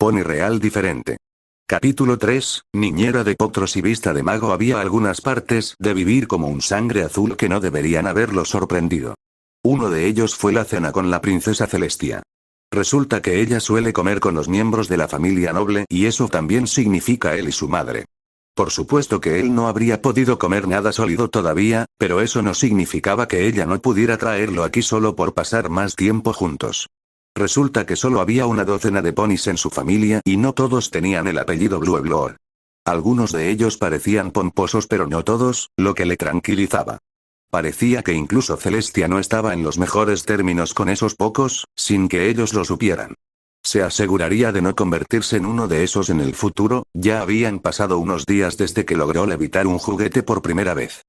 Pony real diferente. Capítulo 3, Niñera de potros y vista de mago. Había algunas partes de vivir como un sangre azul que no deberían haberlo sorprendido. Uno de ellos fue la cena con la princesa Celestia. Resulta que ella suele comer con los miembros de la familia noble y eso también significa él y su madre. Por supuesto que él no habría podido comer nada sólido todavía, pero eso no significaba que ella no pudiera traerlo aquí solo por pasar más tiempo juntos. Resulta que solo había una docena de ponis en su familia y no todos tenían el apellido Bluebloor. Algunos de ellos parecían pomposos pero no todos, lo que le tranquilizaba. Parecía que incluso Celestia no estaba en los mejores términos con esos pocos, sin que ellos lo supieran. Se aseguraría de no convertirse en uno de esos en el futuro. Ya habían pasado unos días desde que logró levitar un juguete por primera vez.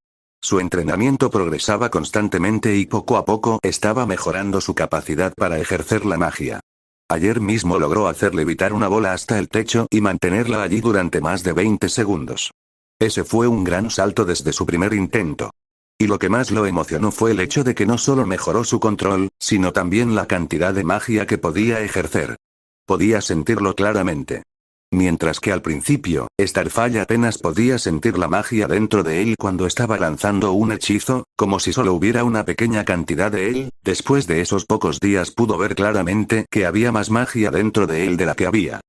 Su entrenamiento progresaba constantemente y poco a poco estaba mejorando su capacidad para ejercer la magia. Ayer mismo logró hacer levitar una bola hasta el techo y mantenerla allí durante más de 20 segundos. Ese fue un gran salto desde su primer intento. Y lo que más lo emocionó fue el hecho de que no solo mejoró su control, sino también la cantidad de magia que podía ejercer. Podía sentirlo claramente. Mientras que al principio, Starfall apenas podía sentir la magia dentro de él cuando estaba lanzando un hechizo, como si solo hubiera una pequeña cantidad de él. Después de esos pocos días pudo ver claramente que había más magia dentro de él de la que había.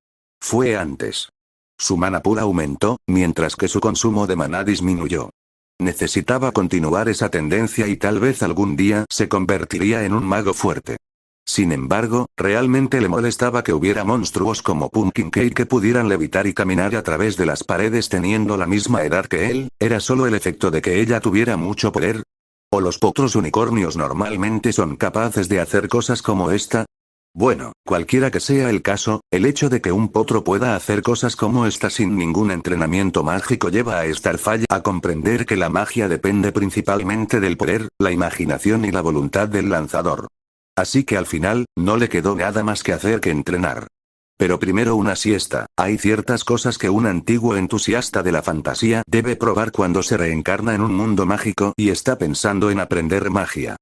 Fue antes. Su mana pura aumentó, mientras que su consumo de maná disminuyó. Necesitaba continuar esa tendencia y tal vez algún día se convertiría en un mago fuerte. Sin embargo, realmente le molestaba que hubiera monstruos como Pumpkin Cake que pudieran levitar y caminar a través de las paredes teniendo la misma edad que él. ¿Era solo el efecto de que ella tuviera mucho poder? ¿O los potros unicornios normalmente son capaces de hacer cosas como esta? Bueno, cualquiera que sea el caso, el hecho de que un potro pueda hacer cosas como esta sin ningún entrenamiento mágico lleva a Starfall a comprender que la magia depende principalmente del poder, la imaginación y la voluntad del lanzador. Así que al final, no le quedó nada más que hacer que entrenar. Pero primero una siesta. Hay ciertas cosas que un antiguo entusiasta de la fantasía debe probar cuando se reencarna en un mundo mágico y está pensando en aprender magia.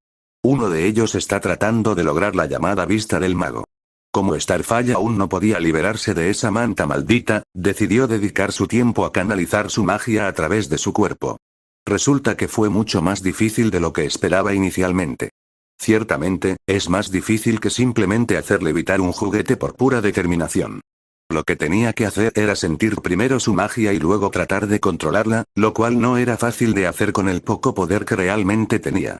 Uno de ellos está tratando de lograr la llamada vista del mago. Como Starfall aún no podía liberarse de esa manta maldita, decidió dedicar su tiempo a canalizar su magia a través de su cuerpo. Resulta que fue mucho más difícil de lo que esperaba inicialmente. Ciertamente, es más difícil que simplemente hacer levitar un juguete por pura determinación. Lo que tenía que hacer era sentir primero su magia y luego tratar de controlarla, lo cual no era fácil de hacer con el poco poder que realmente tenía.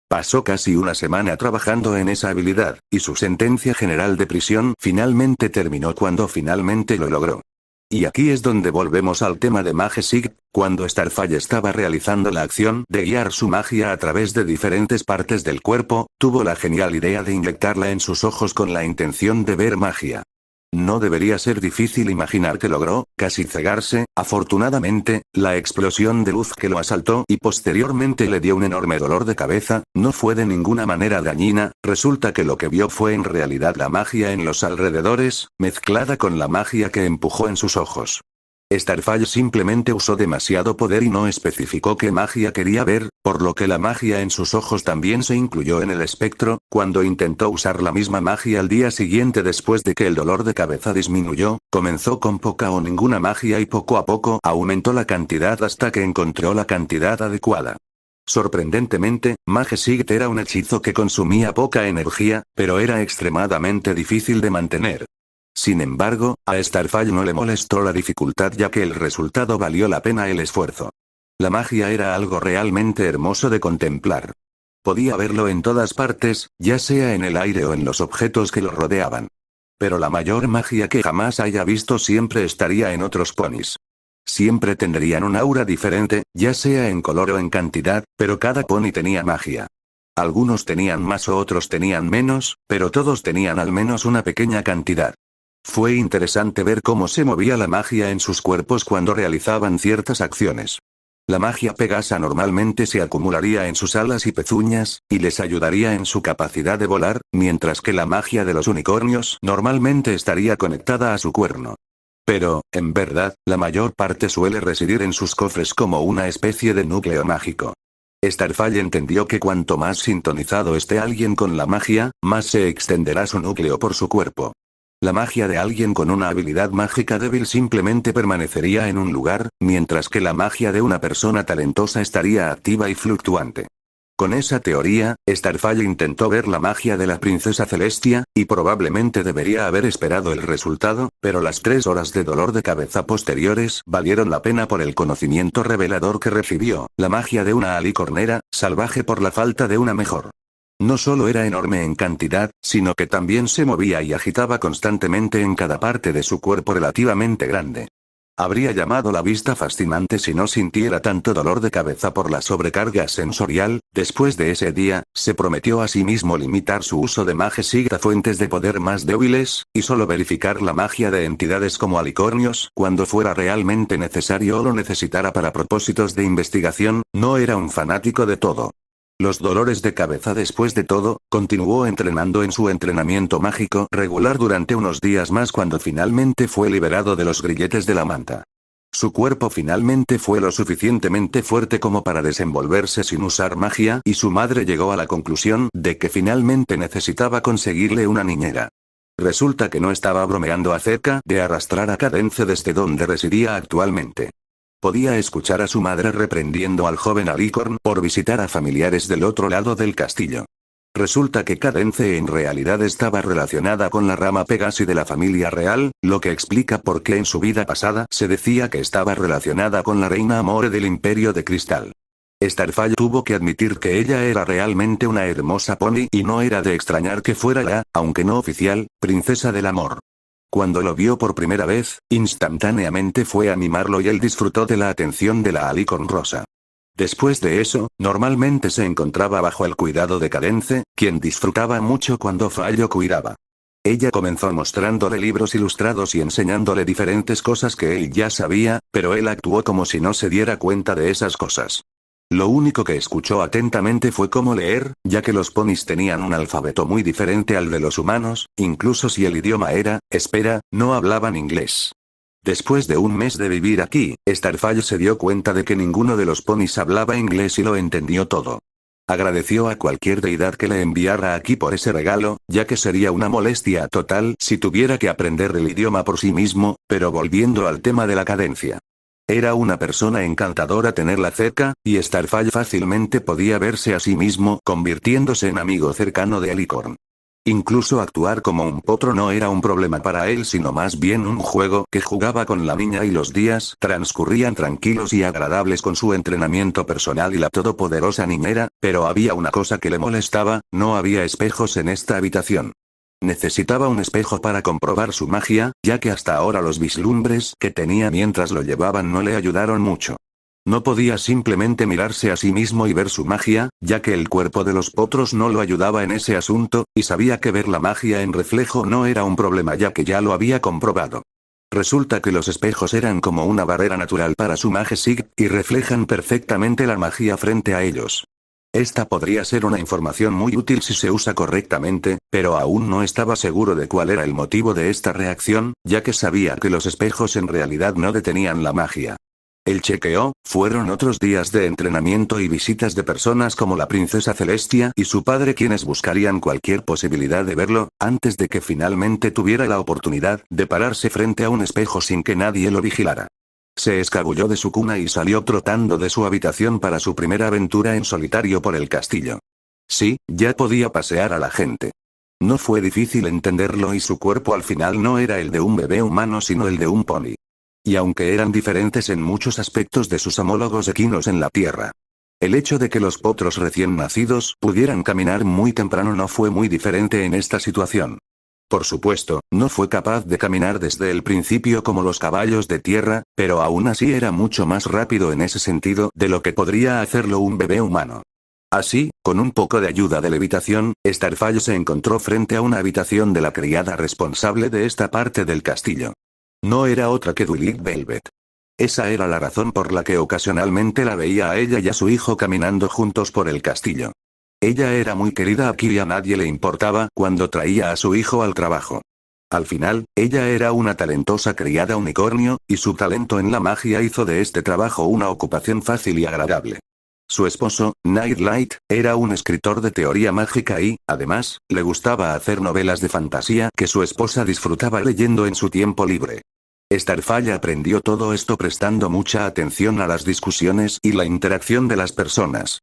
Pasó casi una semana trabajando en esa habilidad, y su sentencia general de prisión finalmente terminó cuando finalmente lo logró. Y aquí es donde volvemos al tema de Mage Sig. Cuando Starfall estaba realizando la acción de guiar su magia a través de diferentes partes del cuerpo, tuvo la genial idea de inyectarla en sus ojos con la intención de ver magia. No debería ser difícil imaginar que logró, casi cegarse. Afortunadamente, la explosión de luz que lo asaltó y posteriormente le dio un enorme dolor de cabeza, no fue de ninguna manera dañina. Resulta que lo que vio fue en realidad la magia en los alrededores, mezclada con la magia que empujó en sus ojos. Starfall simplemente usó demasiado poder y no especificó qué magia quería ver, por lo que la magia en sus ojos también se incluyó en el espectro. Cuando intentó usar la misma magia al día siguiente después de que el dolor de cabeza disminuyó, comenzó con poca o ninguna magia y poco a poco aumentó la cantidad hasta que encontró la cantidad adecuada. Sorprendentemente, Mage Sig era un hechizo que consumía poca energía, pero era extremadamente difícil de mantener. Sin embargo, a Starfall no le molestó la dificultad ya que el resultado valió la pena el esfuerzo. La magia era algo realmente hermoso de contemplar. Podía verlo en todas partes, ya sea en el aire o en los objetos que lo rodeaban. Pero la mayor magia que jamás haya visto siempre estaría en otros ponis. Siempre tendrían un aura diferente, ya sea en color o en cantidad, pero cada pony tenía magia. Algunos tenían más o otros tenían menos, pero todos tenían al menos una pequeña cantidad. Fue interesante ver cómo se movía la magia en sus cuerpos cuando realizaban ciertas acciones. La magia Pegasa normalmente se acumularía en sus alas y pezuñas, y les ayudaría en su capacidad de volar, mientras que la magia de los unicornios normalmente estaría conectada a su cuerno. Pero, en verdad, la mayor parte suele residir en sus cofres como una especie de núcleo mágico. Starfall entendió que cuanto más sintonizado esté alguien con la magia, más se extenderá su núcleo por su cuerpo. La magia de alguien con una habilidad mágica débil simplemente permanecería en un lugar, mientras que la magia de una persona talentosa estaría activa y fluctuante. Con esa teoría, Starfire intentó ver la magia de la princesa Celestia, y probablemente debería haber esperado el resultado, pero las 3 horas de dolor de cabeza posteriores valieron la pena por el conocimiento revelador que recibió, la magia de una alicornera, salvaje por la falta de una mejor. No solo era enorme en cantidad, sino que también se movía y agitaba constantemente en cada parte de su cuerpo relativamente grande. Habría llamado la vista fascinante si no sintiera tanto dolor de cabeza por la sobrecarga sensorial. Después de ese día, se prometió a sí mismo limitar su uso de Magic a fuentes de poder más débiles, y solo verificar la magia de entidades como alicornios cuando fuera realmente necesario o lo necesitara para propósitos de investigación. No era un fanático de todo. Los dolores de cabeza después de todo, continuó entrenando en su entrenamiento mágico regular durante unos días más cuando finalmente fue liberado de los grilletes de la manta. Su cuerpo finalmente fue lo suficientemente fuerte como para desenvolverse sin usar magia y su madre llegó a la conclusión de que finalmente necesitaba conseguirle una niñera. Resulta que no estaba bromeando acerca de arrastrar a Cadence desde donde residía actualmente. Podía escuchar a su madre reprendiendo al joven Alicorn por visitar a familiares del otro lado del castillo. Resulta que Cadence en realidad estaba relacionada con la rama Pegasi de la familia real, lo que explica por qué en su vida pasada se decía que estaba relacionada con la reina Amore del Imperio de Cristal. Starfire tuvo que admitir que ella era realmente una hermosa pony y no era de extrañar que fuera la, aunque no oficial, princesa del amor. Cuando lo vio por primera vez, instantáneamente fue a mimarlo y él disfrutó de la atención de la Alicorn rosa. Después de eso, normalmente se encontraba bajo el cuidado de Cadence, quien disfrutaba mucho cuando Fry lo cuidaba. Ella comenzó mostrándole libros ilustrados y enseñándole diferentes cosas que él ya sabía, pero él actuó como si no se diera cuenta de esas cosas. Lo único que escuchó atentamente fue cómo leer, ya que los ponis tenían un alfabeto muy diferente al de los humanos, incluso si el idioma era, no hablaban inglés. Después de un mes de vivir aquí, Starfire se dio cuenta de que ninguno de los ponis hablaba inglés y lo entendió todo. Agradeció a cualquier deidad que le enviara aquí por ese regalo, ya que sería una molestia total si tuviera que aprender el idioma por sí mismo, pero volviendo al tema de la cadencia. Era una persona encantadora tenerla cerca, y Starfire fácilmente podía verse a sí mismo convirtiéndose en amigo cercano de Alicorn. Incluso actuar como un potro no era un problema para él sino más bien un juego que jugaba con la niña y los días transcurrían tranquilos y agradables con su entrenamiento personal y la todopoderosa niñera, pero había una cosa que le molestaba, no había espejos en esta habitación. Necesitaba un espejo para comprobar su magia, ya que hasta ahora los vislumbres que tenía mientras lo llevaban no le ayudaron mucho. No podía simplemente mirarse a sí mismo y ver su magia, ya que el cuerpo de los potros no lo ayudaba en ese asunto, y sabía que ver la magia en reflejo no era un problema ya que ya lo había comprobado. Resulta que los espejos eran como una barrera natural para su Magic, y reflejan perfectamente la magia frente a ellos. Esta podría ser una información muy útil si se usa correctamente, pero aún no estaba seguro de cuál era el motivo de esta reacción, ya que sabía que los espejos en realidad no detenían la magia. El chequeó, fueron otros días de entrenamiento y visitas de personas como la princesa Celestia y su padre quienes buscarían cualquier posibilidad de verlo, antes de que finalmente tuviera la oportunidad de pararse frente a un espejo sin que nadie lo vigilara. Se escabulló de su cuna y salió trotando de su habitación para su primera aventura en solitario por el castillo. Sí, ya podía pasear a la gente. No fue difícil entenderlo y su cuerpo al final no era el de un bebé humano sino el de un pony. Y aunque eran diferentes en muchos aspectos de sus homólogos equinos en la Tierra. El hecho de que los potros recién nacidos pudieran caminar muy temprano no fue muy diferente en esta situación. Por supuesto, no fue capaz de caminar desde el principio como los caballos de tierra, pero aún así era mucho más rápido en ese sentido de lo que podría hacerlo un bebé humano. Así, con un poco de ayuda de levitación, Starfire se encontró frente a una habitación de la criada responsable de esta parte del castillo. No era otra que Dulik Velvet. Esa era la razón por la que ocasionalmente la veía a ella y a su hijo caminando juntos por el castillo. Ella era muy querida aquí y a nadie le importaba cuando traía a su hijo al trabajo. Al final, ella era una talentosa criada unicornio, y su talento en la magia hizo de este trabajo una ocupación fácil y agradable. Su esposo, Nightlight, era un escritor de teoría mágica y, además, le gustaba hacer novelas de fantasía que su esposa disfrutaba leyendo en su tiempo libre. Starfire aprendió todo esto prestando mucha atención a las discusiones y la interacción de las personas.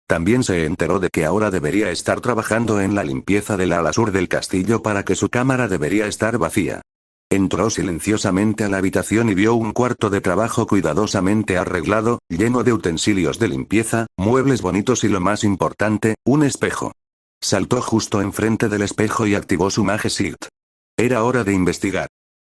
También se enteró de que ahora debería estar trabajando en la limpieza del ala sur del castillo para que su cámara debería estar vacía. Entró silenciosamente a la habitación y vio un cuarto de trabajo cuidadosamente arreglado, lleno de utensilios de limpieza, muebles bonitos y lo más importante, un espejo. Saltó justo enfrente del espejo y activó su Mage Shield. Era hora de investigar.